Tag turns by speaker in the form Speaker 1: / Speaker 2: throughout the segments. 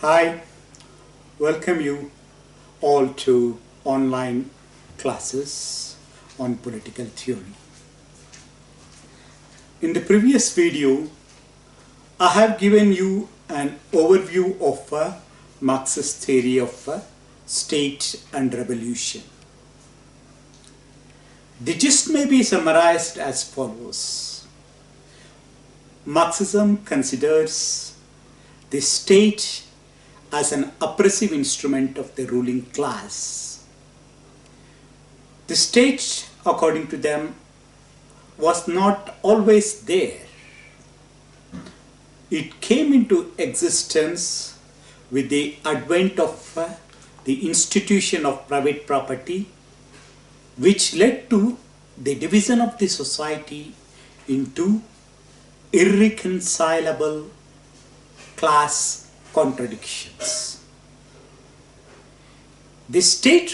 Speaker 1: Hi, welcome you all to online classes on political theory. In the previous video, I have given you an overview of a Marxist theory of state and revolution. The gist may be summarized as follows. Marxism considers the state as an oppressive instrument of the ruling class. The state, according to them, was not always there. It came into existence with the advent of the institution of private property, which led to the division of the society into irreconcilable class contradictions. The state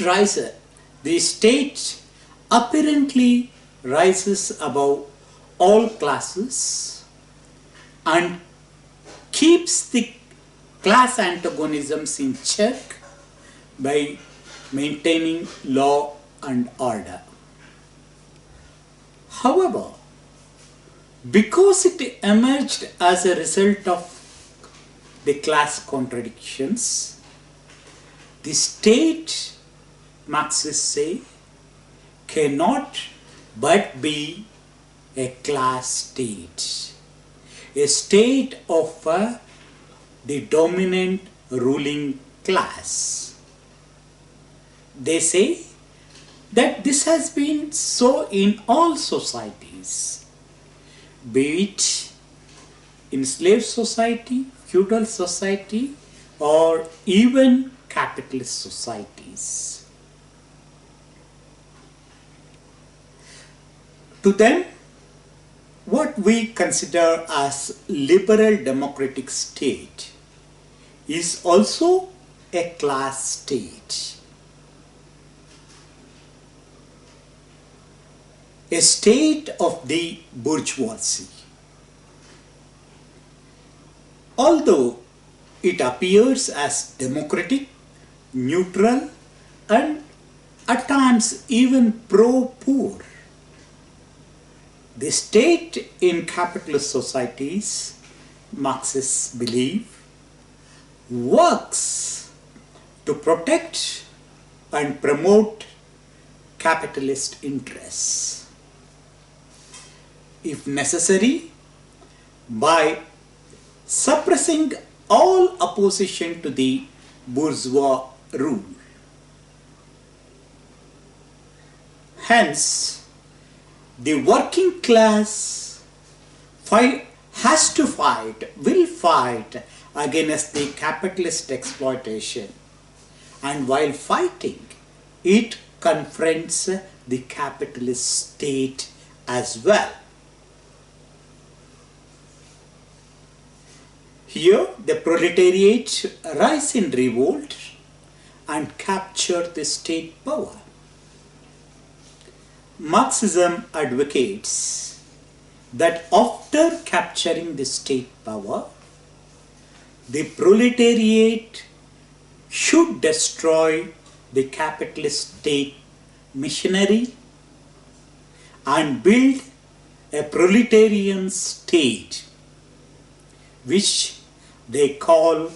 Speaker 1: apparently rises above all classes and keeps the class antagonisms in check by maintaining law and order. However, because it emerged as a result of the class contradictions, the state, Marxists say, cannot but be a class state, a state of the dominant ruling class. They say that this has been so in all societies, be it in slave society, feudal society, or even capitalist societies. To them, what we consider as liberal democratic state is also a class state, a state of the bourgeoisie. Although it appears as democratic, neutral, and at times even pro-poor, the state in capitalist societies, Marxists believe, works to protect and promote capitalist interests. If necessary, by suppressing all opposition to the bourgeois rule. Hence, the working class will fight against the capitalist exploitation, and while fighting, it confronts the capitalist state as well. Here, the proletariat rise in revolt and capture the state power. Marxism advocates that after capturing the state power, the proletariat should destroy the capitalist state machinery and build a proletarian state, which they call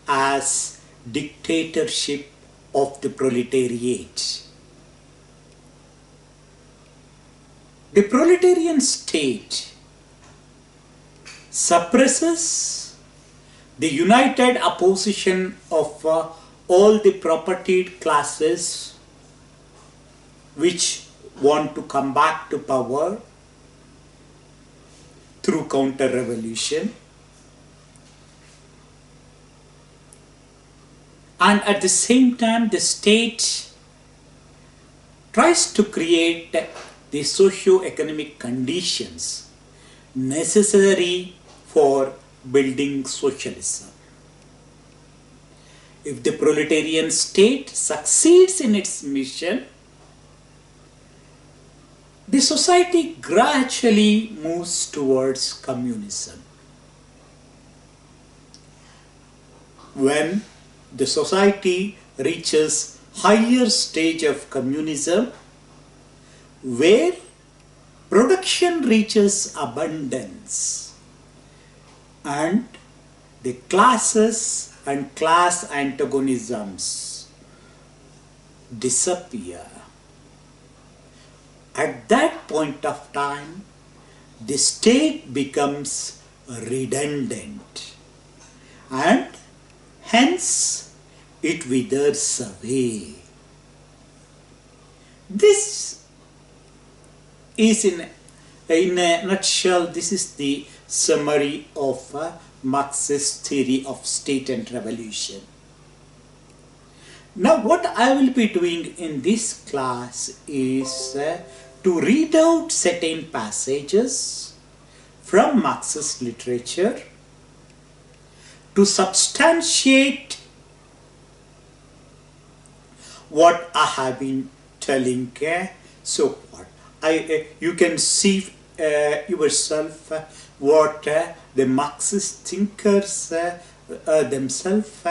Speaker 1: as dictatorship of the proletariat. The proletarian state suppresses the united opposition of all the propertied classes which want to come back to power through counter-revolution. And at the same time, the state tries to create the socio-economic conditions necessary for building socialism. If the proletarian state succeeds in its mission, the society gradually moves towards communism. when the society reaches higher stage of communism, where production reaches abundance and the classes and class antagonisms disappear. At that point of time, the state becomes redundant and hence it withers away. This is in a nutshell, this is the summary of Marxist theory of state and revolution. Now what I will be doing in this class is to read out certain passages from Marxist literature to substantiate what I have been telling so far. You can see yourself what the Marxist thinkers themselves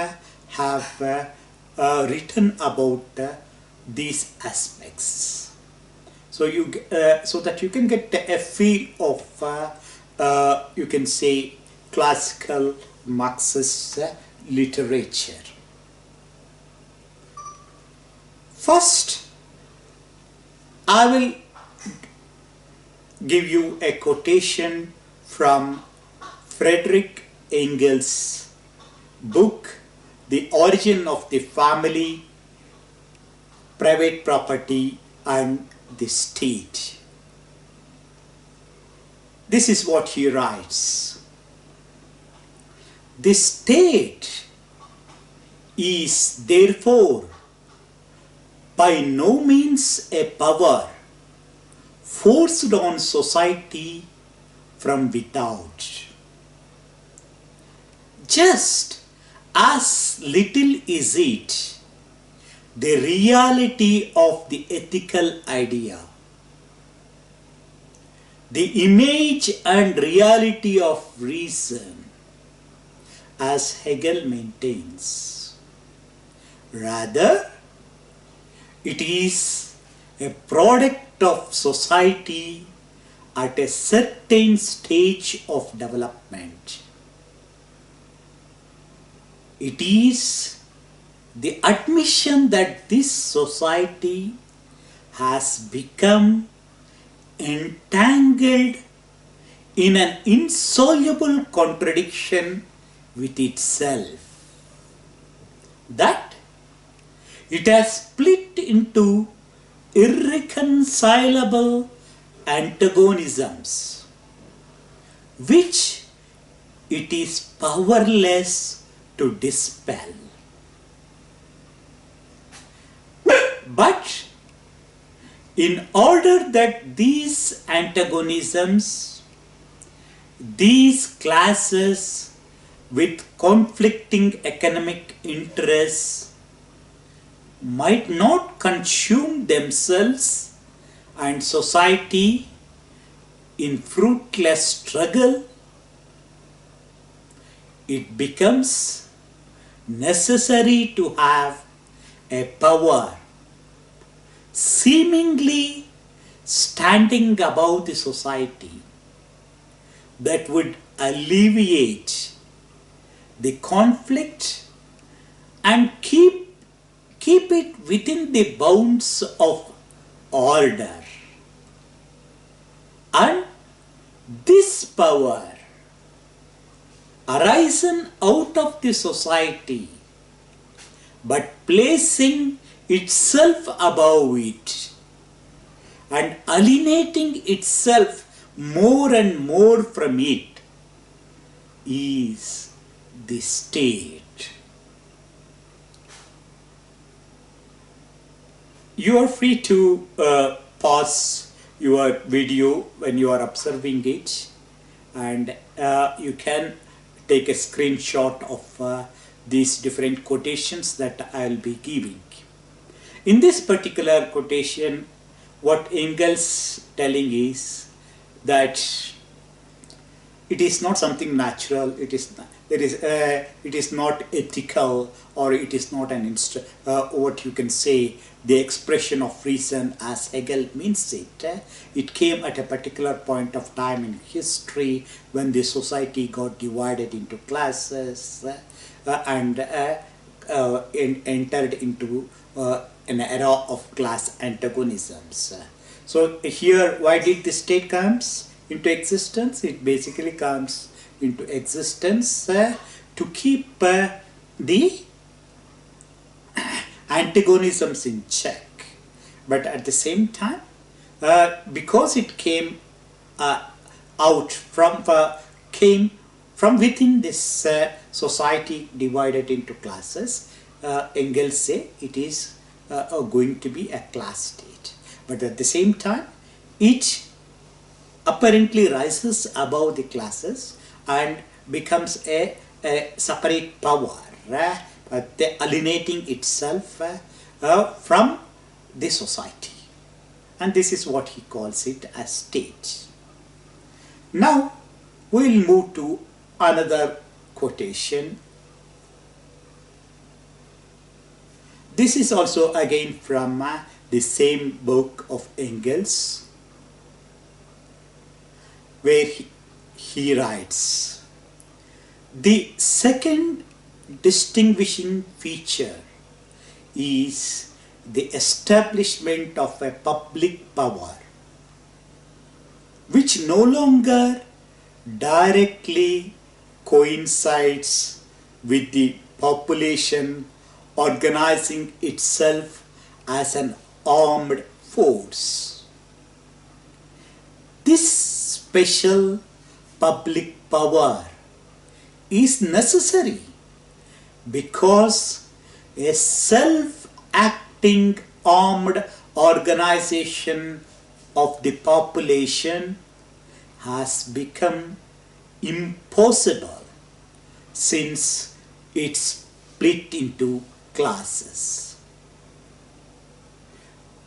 Speaker 1: have written about these aspects. So so that you can get a feel of you can say classical Marxist literature. First, I will give you a quotation from Friedrich Engels' book, The Origin of the Family, Private Property and the State. This is what he writes. The state is therefore by no means a power forced on society from without. Just as little is it the reality of the ethical idea, the image and reality of reason, as Hegel maintains. Rather, it is a product of society at a certain stage of development. It is the admission that this society has become entangled in an insoluble contradiction with itself, that it has split into irreconcilable antagonisms, which it is powerless to dispel. But in order that these antagonisms, these classes with conflicting economic interests might not consume themselves and society in fruitless struggle, it becomes necessary to have a power seemingly standing above the society that would alleviate the conflict and keep it within the bounds of order. And this power, arisen out of the society but placing itself above it and alienating itself more and more from it, is the state. You are free to pause your video when you are observing it, and you can take a screenshot of these different quotations that I will be giving. In this particular quotation, what Engels telling is that it is not something natural, it is it is not ethical, or it is not an what you can say, the expression of reason as Hegel means it. It came at a particular point of time in history when the society got divided into classes and entered into an era of class antagonisms. So here, why did the state comes into existence? It basically comes into existence to keep the antagonisms in check. But at the same time, because it came came from within this society divided into classes, Engels say it is going to be a class state. But at the same time, it apparently rises above the classes and becomes a separate power, alienating itself from the society. And this is what he calls it as state. Now, we'll move to another quotation. This is also again from the same book of Engels, where he writes, "The second distinguishing feature is the establishment of a public power which no longer directly coincides with the population organizing itself as an armed force. This special public power is necessary because a self-acting armed organization of the population has become impossible since it's split into classes.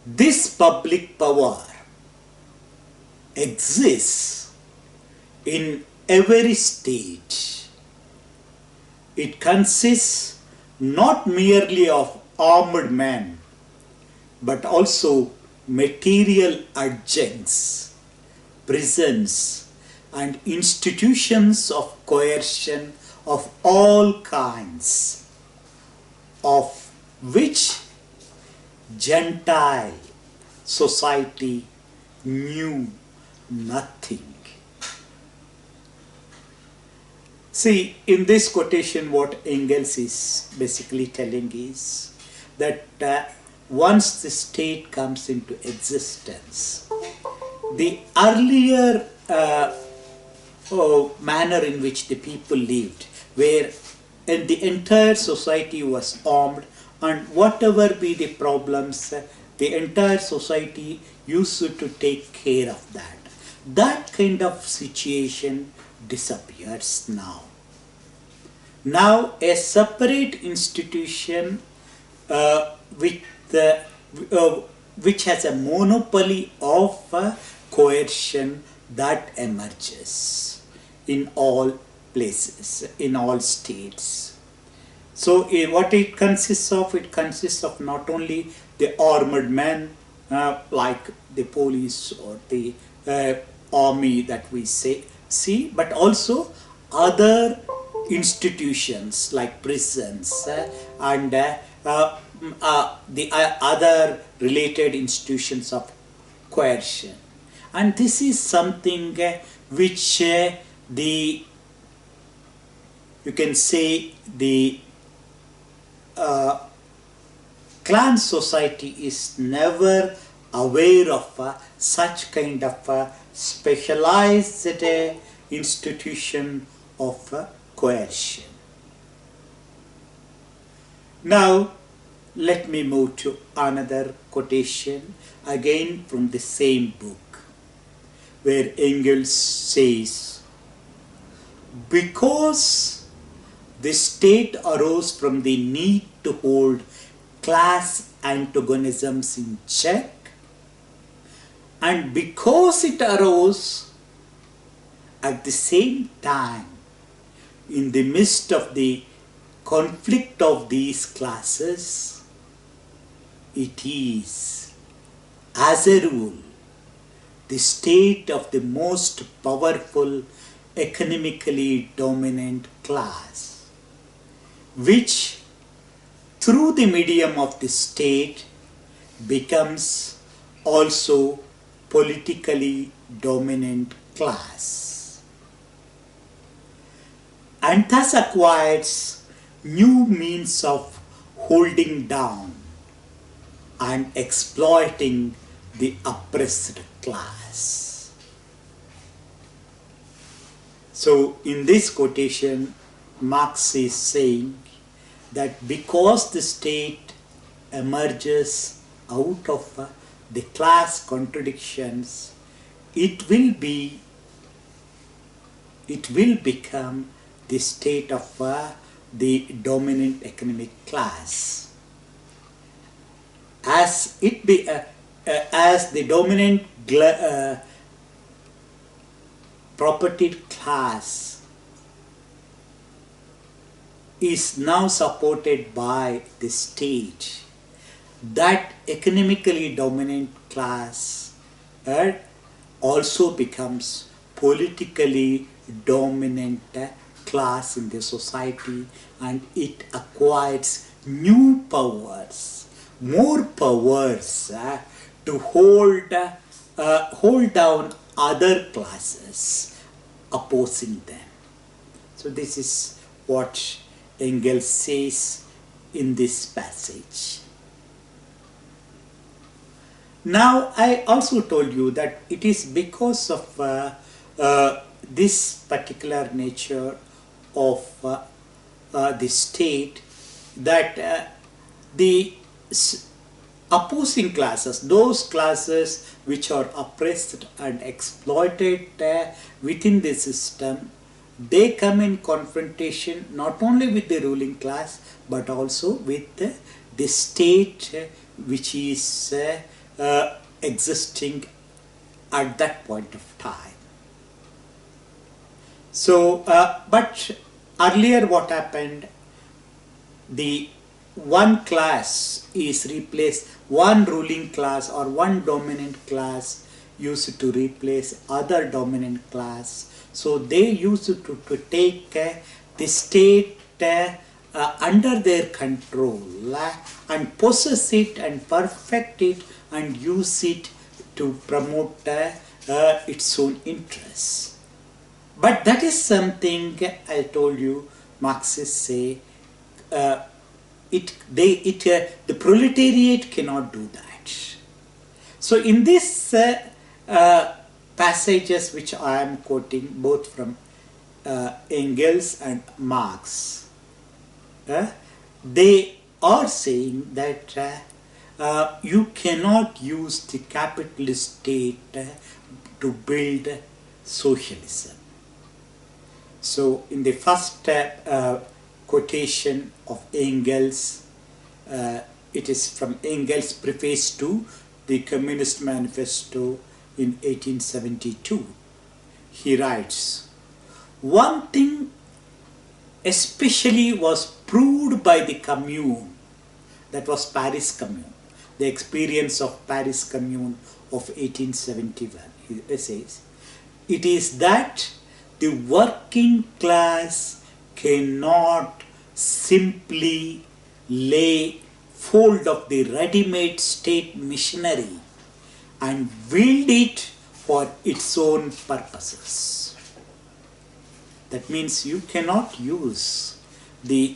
Speaker 1: This public power exists in every state. It consists not merely of armed men, but also material adjuncts, prisons, and institutions of coercion of all kinds, of which Gentile society knew nothing." See, in this quotation, what Engels is basically telling is that once the state comes into existence, the earlier manner in which the people lived, where the entire society was armed, and whatever be the problems, the entire society used to take care of that. That kind of situation disappears now. Now a separate institution which has a monopoly of coercion that emerges in all places, in all states. So what it consists of? It consists of not only the armored men like the police or the army that we see, but also other institutions like prisons and the other related institutions of coercion. And this is something which you can say the clan society is never aware of such kind of specialized institution of coercion. Now let me move to another quotation again from the same book, where Engels says, "Because the state arose from the need to hold class antagonisms in check, and because it arose at the same time in the midst of the conflict of these classes, it is, as a rule, the state of the most powerful, economically dominant class, which through the medium of the state becomes also politically dominant class, and thus acquires new means of holding down and exploiting the oppressed class. So in this quotation, Marx is saying that because the state emerges out of the class contradictions, it will become the state of the dominant economic class. As the dominant propertied class is now supported by the state, that economically dominant class also becomes politically dominant class in the society, and it acquires new powers, more powers to hold down other classes opposing them. So this is what Engels says in this passage. Now, I also told you that it is because of this particular nature of the state that the opposing classes, those classes which are oppressed and exploited within the system, they come in confrontation not only with the ruling class but also with the state which is existing at that point of time. So, but earlier what happened, the one class is replaced, one ruling class or one dominant class used to replace other dominant class. So they used to take the state under their control and possess it and perfect it and use it to promote its own interests. But that is something I told you, Marxists say, the proletariat cannot do that. So in this passages which I am quoting both from Engels and Marx, they are saying that you cannot use the capitalist state to build socialism. So in the first quotation of Engels, it is from Engels' preface to the Communist Manifesto in 1872. He writes, "One thing especially was proved by the Commune," that was Paris Commune, the experience of Paris Commune of 1871. He says, "It is that the working class cannot simply lay hold of the ready-made state machinery and wield it for its own purposes." That means you cannot use the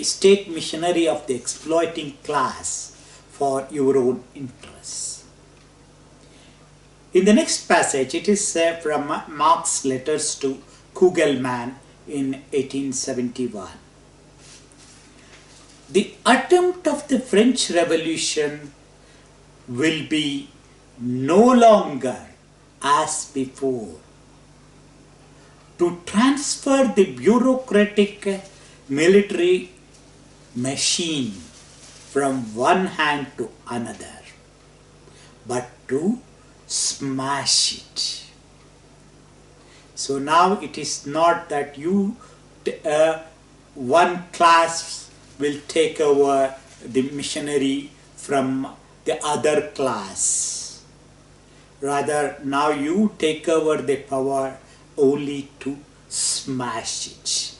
Speaker 1: state machinery of the exploiting class for your own interests. In the next passage, it is from Marx's letters to Kugelmann in 1871. "The attempt of the French Revolution will be no longer as before to transfer the bureaucratic military machine from one hand to another, but to smash it. So now it is not that one class will take over the machinery from the other class. Rather, now you take over the power only to smash it.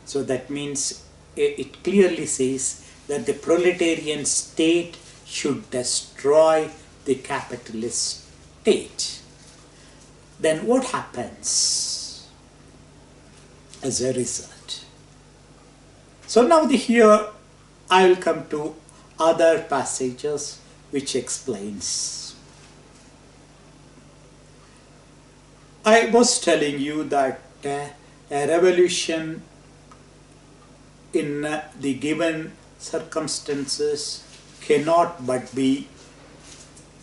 Speaker 1: So that means it clearly says that the proletarian state should destroy the capitalist state. Then what happens as a result? So now here I will come to other passages which explains. I was telling you that a revolution in the given circumstances cannot but be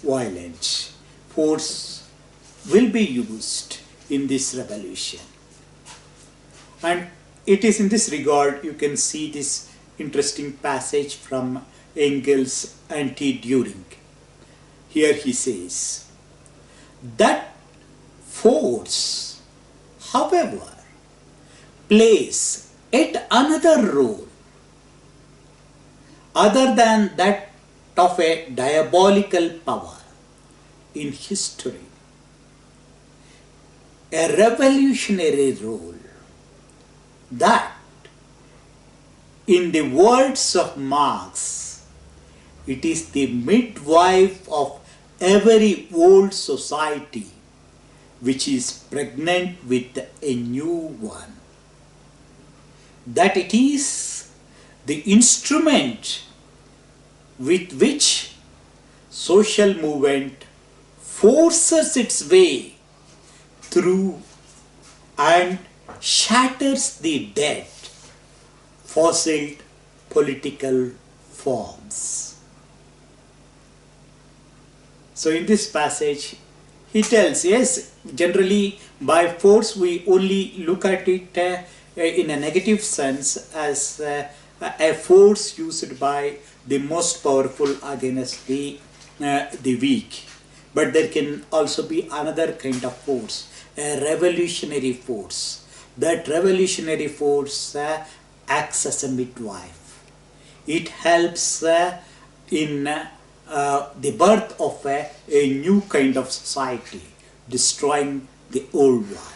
Speaker 1: violent. Force will be used in this revolution. And it is in this regard you can see this interesting passage from Engels Anti-During. Here he says that force, however, plays yet another role other than that of a diabolical power in history, a revolutionary role that, in the words of Marx, it is the midwife of every old society which is pregnant with a new one. That it is the instrument with which social movement forces its way through and shatters the dead, fossil political forms. So in this passage, he tells, yes, generally by force we only look at it in a negative sense as a force used by the most powerful against the weak. But there can also be another kind of force, a revolutionary force. That revolutionary force acts as a midwife. It helps in the birth of a new kind of society, destroying the old one.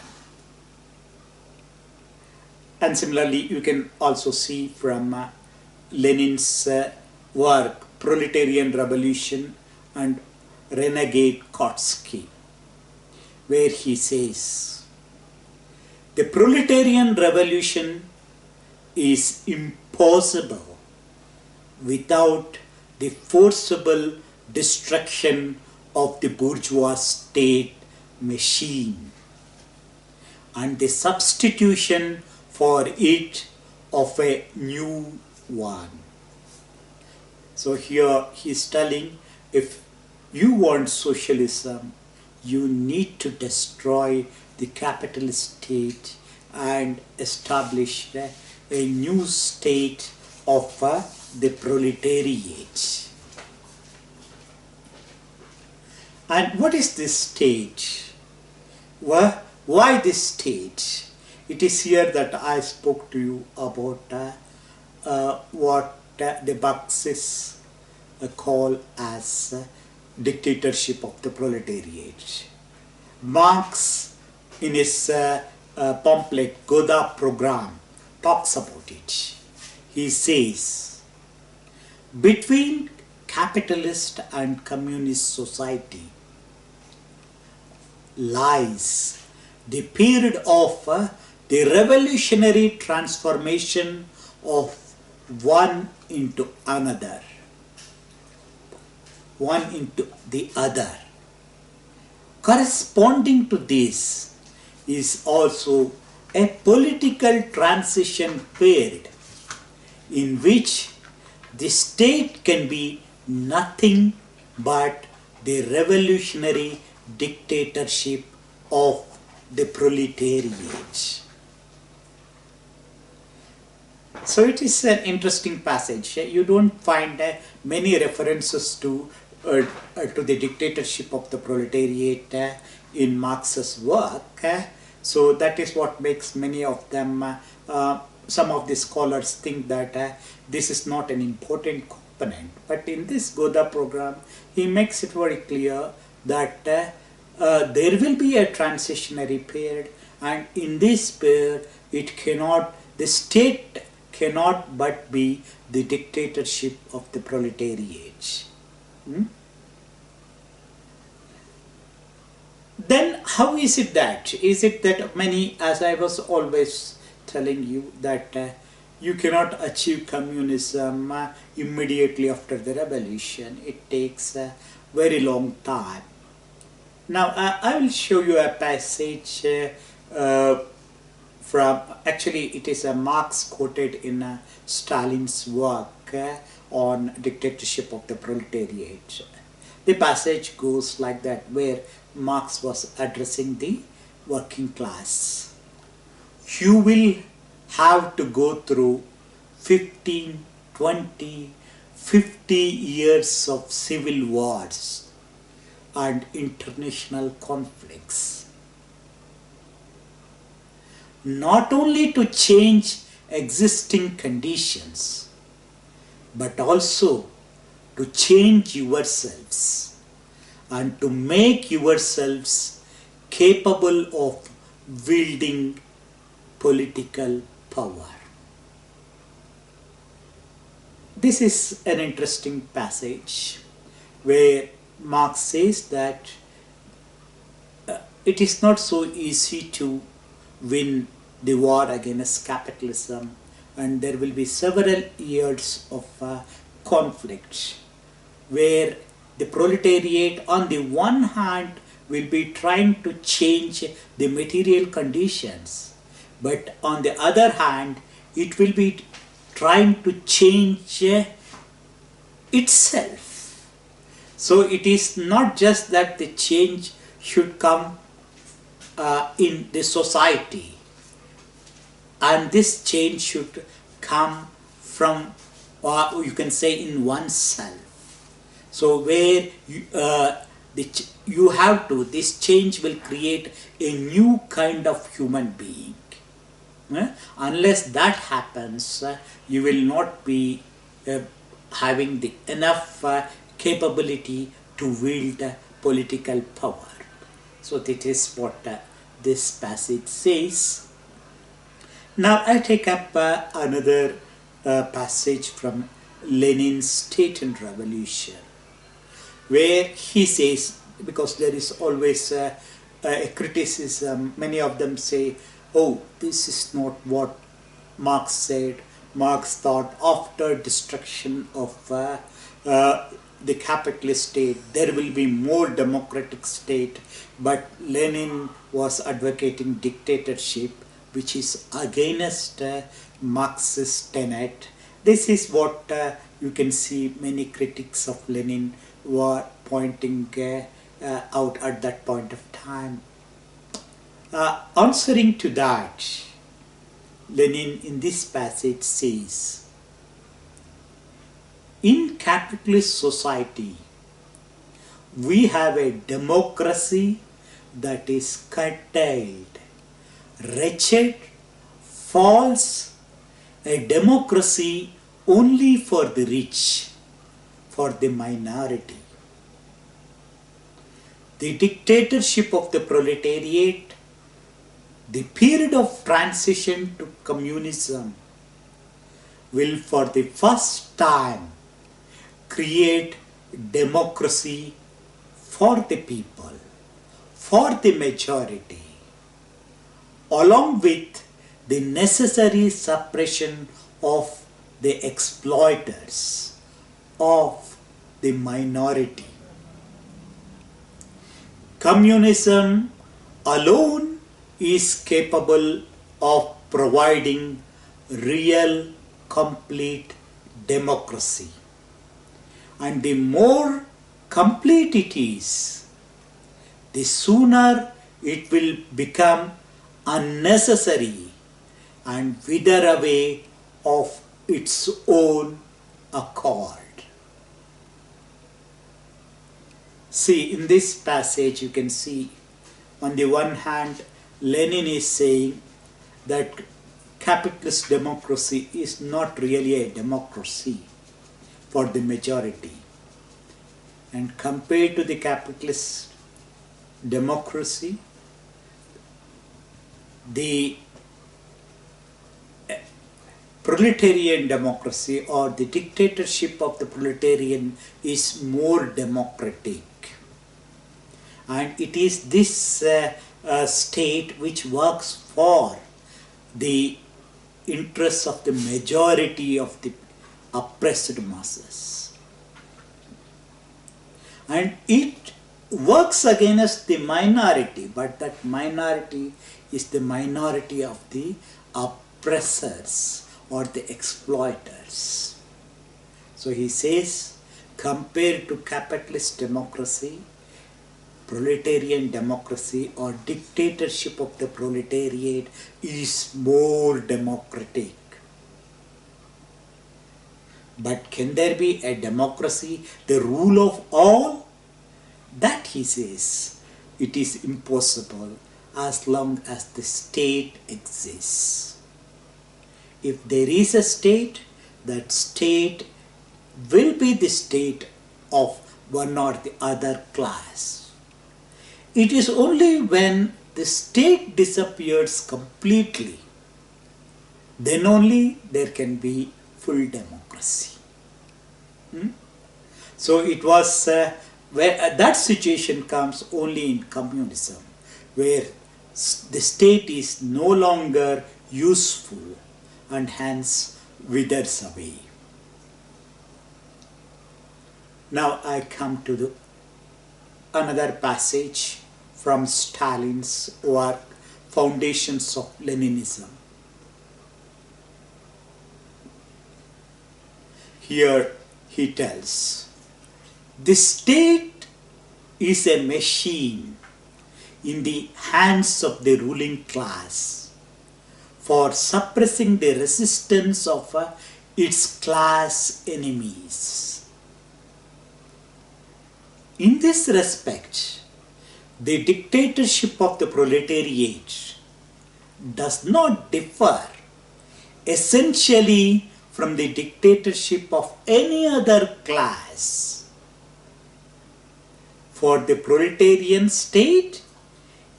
Speaker 1: And similarly, you can also see from Lenin's work, Proletarian Revolution and Renegade Kotsky, where he says, the proletarian revolution is impossible without the forcible destruction of the bourgeois state machine and the substitution for it of a new one. So here he is telling, if you want socialism, you need to destroy the capitalist state and establish a new state of the proletariat. And what is this state? Why this state? It is here that I spoke to you about what the Marxists call as dictatorship of the proletariat. Marx, in his pamphlet Goda program, talks about it. He says, between capitalist and communist society lies the period of the revolutionary transformation of one into another, one into the other. Corresponding to this is also a political transition period in which the state can be nothing but the revolutionary dictatorship of the proletariat. So it is an interesting passage. You don't find many references to the dictatorship of the proletariat in Marx's work, So that is what makes many of them, some of the scholars think that this is not an important component. But in this Goda program, he makes it very clear that there will be a transitionary period, and in this period the state cannot but be the dictatorship of the proletariat. Hmm? Then how is it that? Is it that many, as I was always telling you, that you cannot achieve communism immediately after the revolution. It takes a very long time. Now I will show you a passage from, actually it is a Marx quoted in Stalin's work on dictatorship of the proletariat. The passage goes like that, where Marx was addressing the working class. You will have to go through 15, 20, 50 years of civil wars and international conflicts, not only to change existing conditions, but also to change yourselves and to make yourselves capable of wielding political power. This is an interesting passage where Marx says that it is not so easy to win the war against capitalism, and there will be several years of conflict where the proletariat on the one hand will be trying to change the material conditions, but on the other hand it will be trying to change itself. So it is not just that the change should come in the society, and this change should come from, or you can say, in oneself. So where you have to, this change will create a new kind of human being. Unless that happens, you will not be having the enough capability to wield political power. So that is what this passage says. Now I take up another passage from Lenin's State and Revolution, where he says, because there is always a criticism, many of them say, oh, this is not what Marx said. Marx thought after destruction of the capitalist state, there will be more democratic state, but Lenin was advocating dictatorship, which is against Marxist tenet. This is what you can see many critics of Lenin were pointing out at that point of time. Answering to that, Lenin in this passage says, in capitalist society, we have a democracy that is curtailed, wretched, false, a democracy only for the rich, for the minority. The dictatorship of the proletariat, the period of transition to communism, will for the first time create democracy for the people, for the majority, along with the necessary suppression of the exploiters, of the minority. Communism alone is capable of providing real, complete democracy. And the more complete it is, the sooner it will become unnecessary and wither away of its own accord. See, in this passage you can see, on the one hand, Lenin is saying that capitalist democracy is not really a democracy for the majority. And compared to the capitalist democracy, the proletarian democracy or the dictatorship of the proletarian is more democratic. And it is this state which works for the interests of the majority of the oppressed masses. And it works against the minority, but that minority is the minority of the oppressors or the exploiters. So he says, compared to capitalist democracy, proletarian democracy or dictatorship of the proletariat is more democratic. But can there be a democracy, the rule of all? That, he says, it is impossible as long as the state exists. If there is a state, that state will be the state of one or the other class. It is only when the state disappears completely, then only there can be full democracy. So it was where that situation comes only in communism, where the state is no longer useful and hence withers away. Now I come to another passage from Stalin's work, Foundations of Leninism. Here he tells, the state is a machine in the hands of the ruling class for suppressing the resistance of its class enemies. In this respect, the dictatorship of the proletariat does not differ essentially from the dictatorship of any other class. For the proletarian state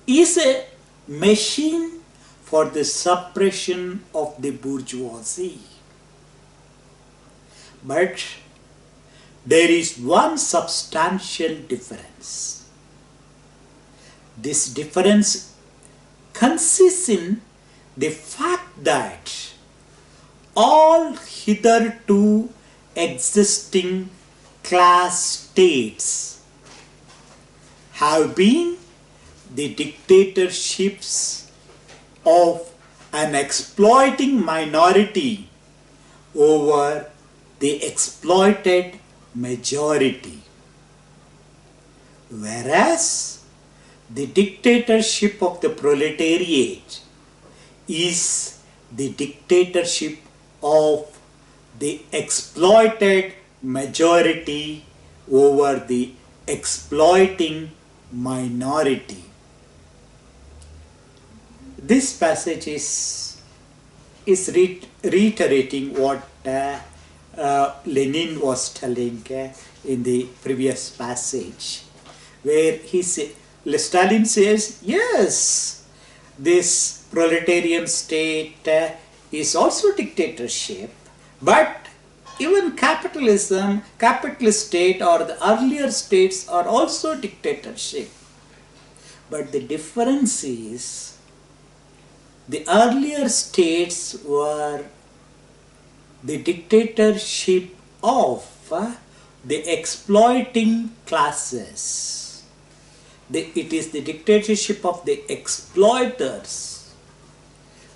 Speaker 1: is a machine for the suppression of the bourgeoisie. But there is one substantial difference. This difference consists in the fact that all hitherto existing class states have been the dictatorships of an exploiting minority over the exploited majority, whereas the dictatorship of the proletariat is the dictatorship of the exploited majority over the exploiting minority. This passage is reiterating what Lenin was telling in the previous passage, where Stalin says, yes, this proletarian state is also dictatorship, but even capitalism, capitalist state or the earlier states are also dictatorship. But the difference is, the earlier states were the dictatorship of the exploiting classes. It is the dictatorship of the exploiters,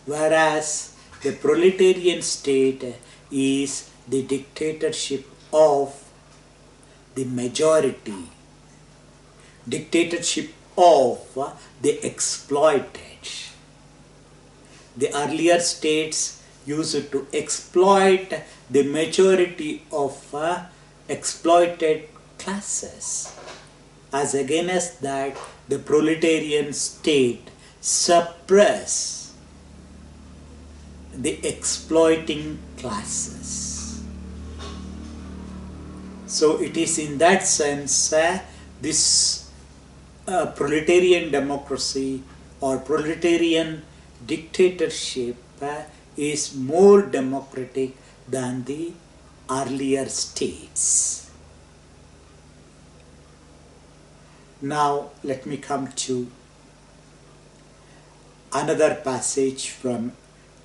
Speaker 1: whereas the proletarian state is the dictatorship of the majority, dictatorship of the exploited. The earlier states used to exploit the majority of exploited classes. As against that, the proletarian state suppress the exploiting classes. So it is in that sense this proletarian democracy or proletarian dictatorship is more democratic than the earlier states. Now let me come to another passage from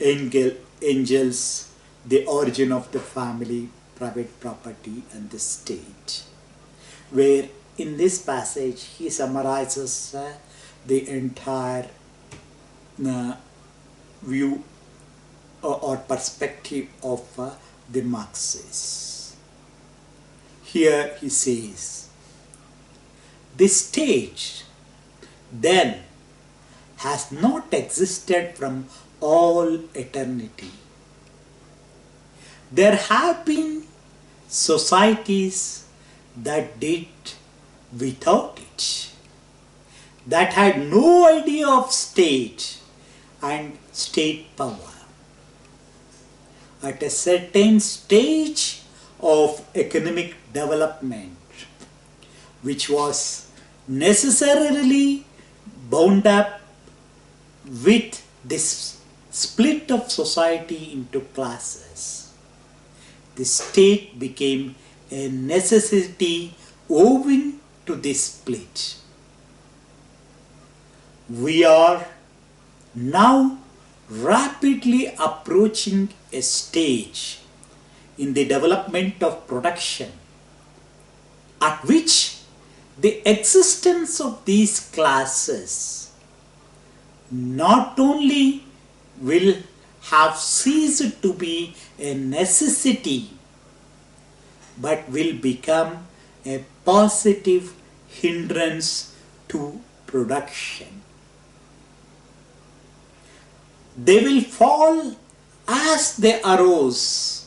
Speaker 1: Engels, The Origin of the Family, Private Property and the State, where in this passage he summarizes the entire view or perspective of the Marxists. Here he says, the state then has not existed from all eternity. There have been societies that did without it, that had no idea of state and state power. At a certain stage of economic development, which was necessarily bound up with this split of society into classes, the state became a necessity owing to this split. We are now rapidly approaching a stage in the development of production at which the existence of these classes not only will have ceased to be a necessity, but will become a positive hindrance to production. They will fall as they arose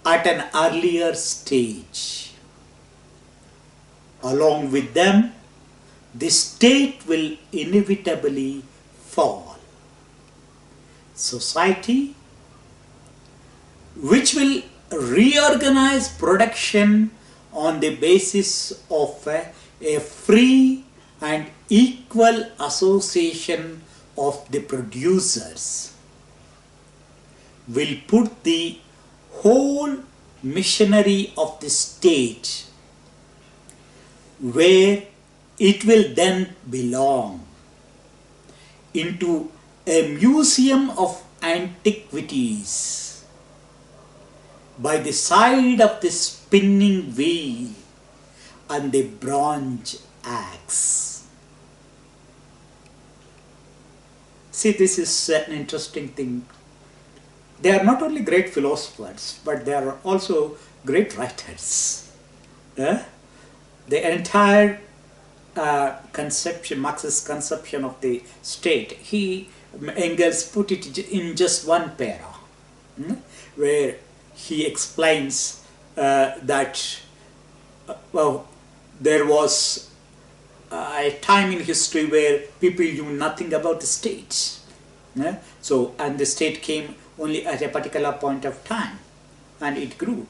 Speaker 1: at an earlier stage. Along with them, the state will inevitably fall. Society, which will reorganize production on the basis of a free and equal association of the producers, will put the whole machinery of the state where it will then belong, into a museum of antiquities by the side of the spinning wheel and the bronze axe. See, this is an interesting thing. They are not only great philosophers, but they are also great writers. The entire conception, Marxist conception of the state, Engels put it in just one para, where he explains that there was a time in history where people knew nothing about the state. And the state came only at a particular point of time and it grew.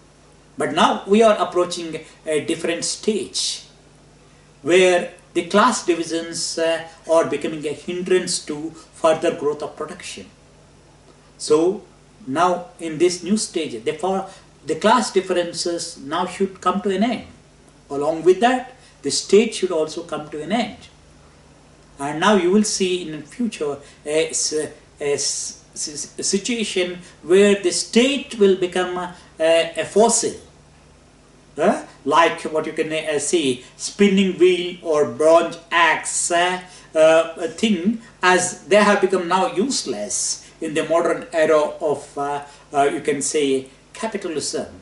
Speaker 1: But now we are approaching a different stage where the class divisions are becoming a hindrance to further growth of production. So now in this new stage, therefore the class differences now should come to an end. Along with that, the state should also come to an end. And now you will see in the future a situation where the state will become a fossil. Like what you can see, spinning wheel or bronze axe thing, as they have become now useless in the modern era of you can say capitalism.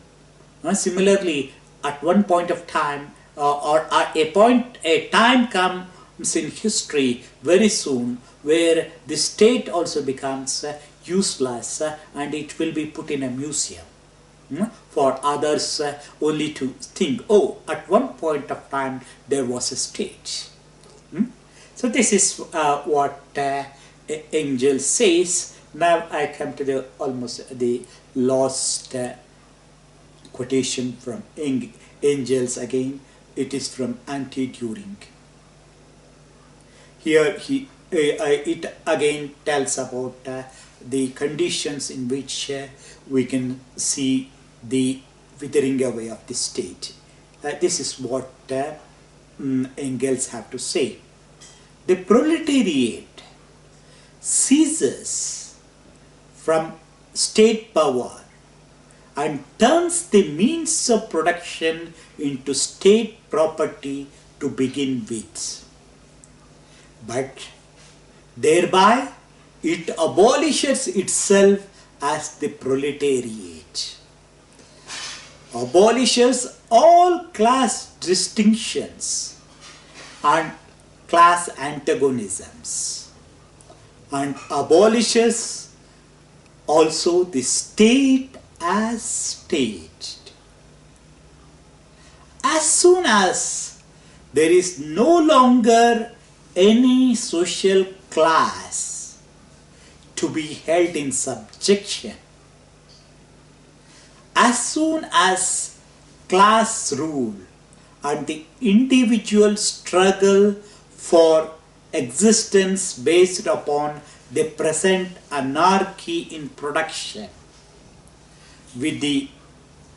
Speaker 1: Similarly, at one point of time or at a time comes in history very soon where the state also becomes useless and it will be put in a museum for others only to think, oh, at one point of time there was a state. So this is what Engels says. Now I come to the almost the last quotation from Engels again. It is from Anti-Turing. Here it again tells about the conditions in which we can see the withering away of the state. This is what Engels have to say. The proletariat ceases from state power and turns the means of production into state property to begin with. But thereby it abolishes itself as the proletariat, abolishes all class distinctions and class antagonisms, and abolishes also the state as state. As soon as there is no longer any social class to be held in subjection, as soon as class rule and the individual struggle for existence based upon the present anarchy in production, with the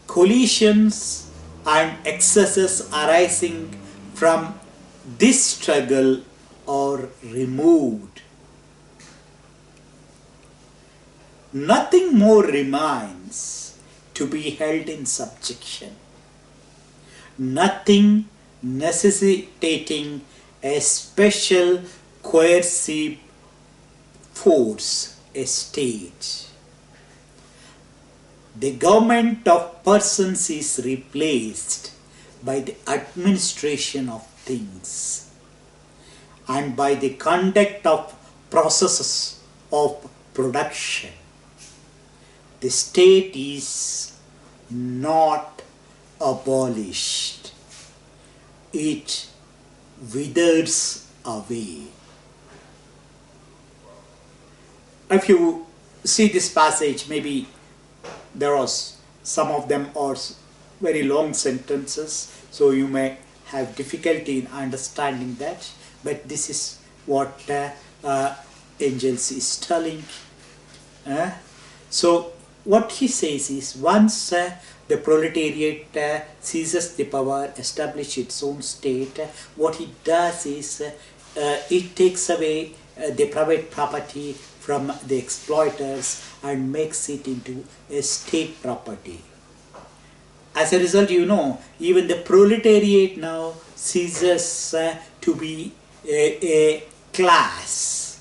Speaker 1: collisions and excesses arising from this struggle are removed, nothing more remains to be held in subjection, nothing necessitating a special coercive force, a state. The government of persons is replaced by the administration of things and by the conduct of processes of production. The state is not abolished, it withers away. If you see this passage, maybe there was some of them are very long sentences, so you may have difficulty in understanding that, but this is what Engels is telling. So what he says is, once the proletariat seizes the power, establishes its own state, what it does is it takes away the private property from the exploiters and makes it into a state property. As a result, you know, even the proletariat now ceases to be a class,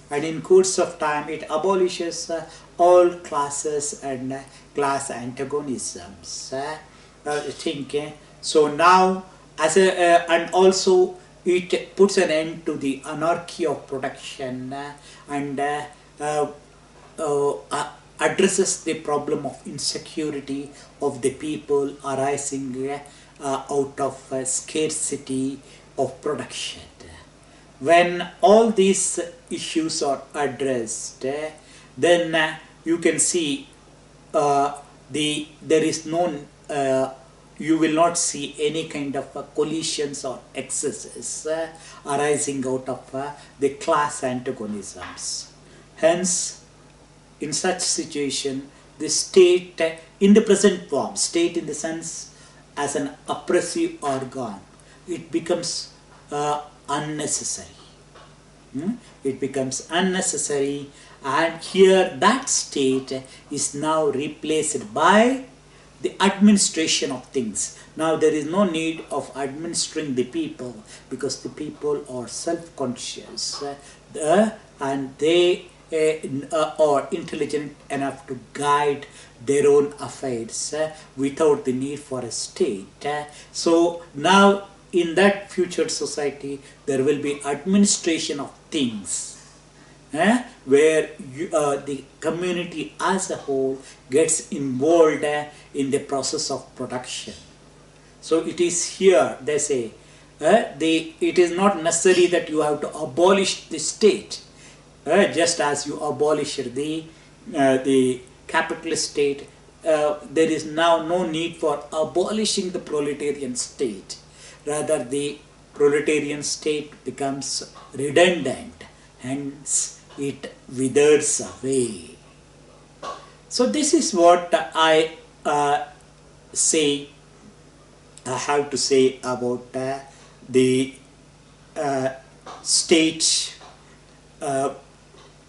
Speaker 1: and in course of time it abolishes all classes and class antagonisms. So now, and also it puts an end to the anarchy of production and addresses the problem of insecurity of the people arising out of scarcity of production. When all these issues are addressed, then you can see there is no you will not see any kind of collisions or excesses arising out of the class antagonisms. Hence, in such situation, the state in the present form, state in the sense as an oppressive organ, it becomes unnecessary. It becomes unnecessary, and here that state is now replaced by the administration of things. Now there is no need of administering the people, because the people are self-conscious and they are intelligent enough to guide their own affairs without the need for a state. So now in that future society there will be administration of things, where the community as a whole gets involved in the process of production. So it is here, they say, it is not necessary that you have to abolish the state. just as you abolished the capitalist state, there is now no need for abolishing the proletarian state. Rather, the proletarian state becomes redundant, hence it withers away. So this is what I have to say about the state.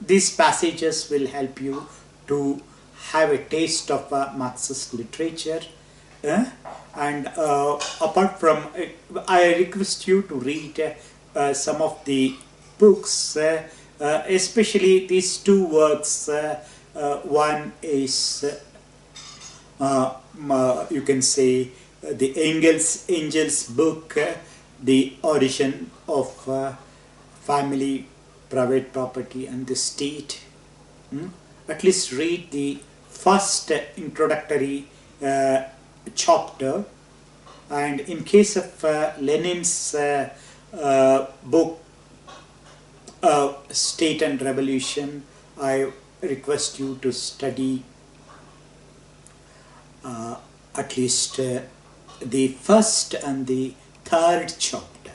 Speaker 1: These passages will help you to have a taste of Marxist literature. And apart from, I request you to read some of the books, especially these two works. One is, you can say, the Engels book, The Origin of Family, Private Property and the State. At least read the first introductory chapter. And in case of Lenin's book, State and Revolution, I request you to study at least the first and the third chapter.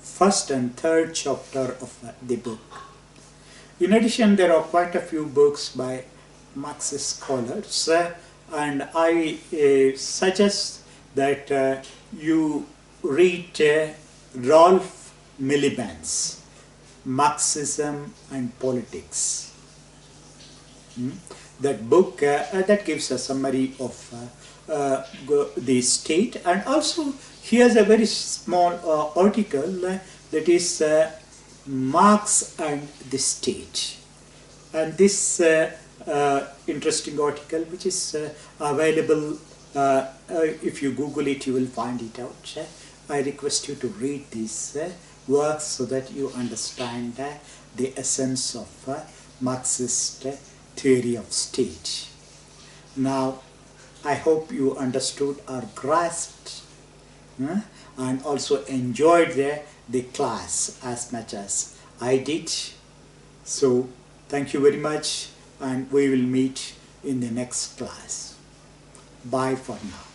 Speaker 1: First and third chapter of the book. In addition, there are quite a few books by Marxist scholars, and I suggest that you read Rolf Miliband's Marxism and Politics. That book that gives a summary of the state, and also here's a very small article that is Marx and the State. And this interesting article, which is available, if you Google it, you will find it out. I request you to read these works so that you understand the essence of Marxist theory of state. Now, I hope you understood or grasped and also enjoyed the class as much as I did. So, thank you very much, and we will meet in the next class. Bye for now.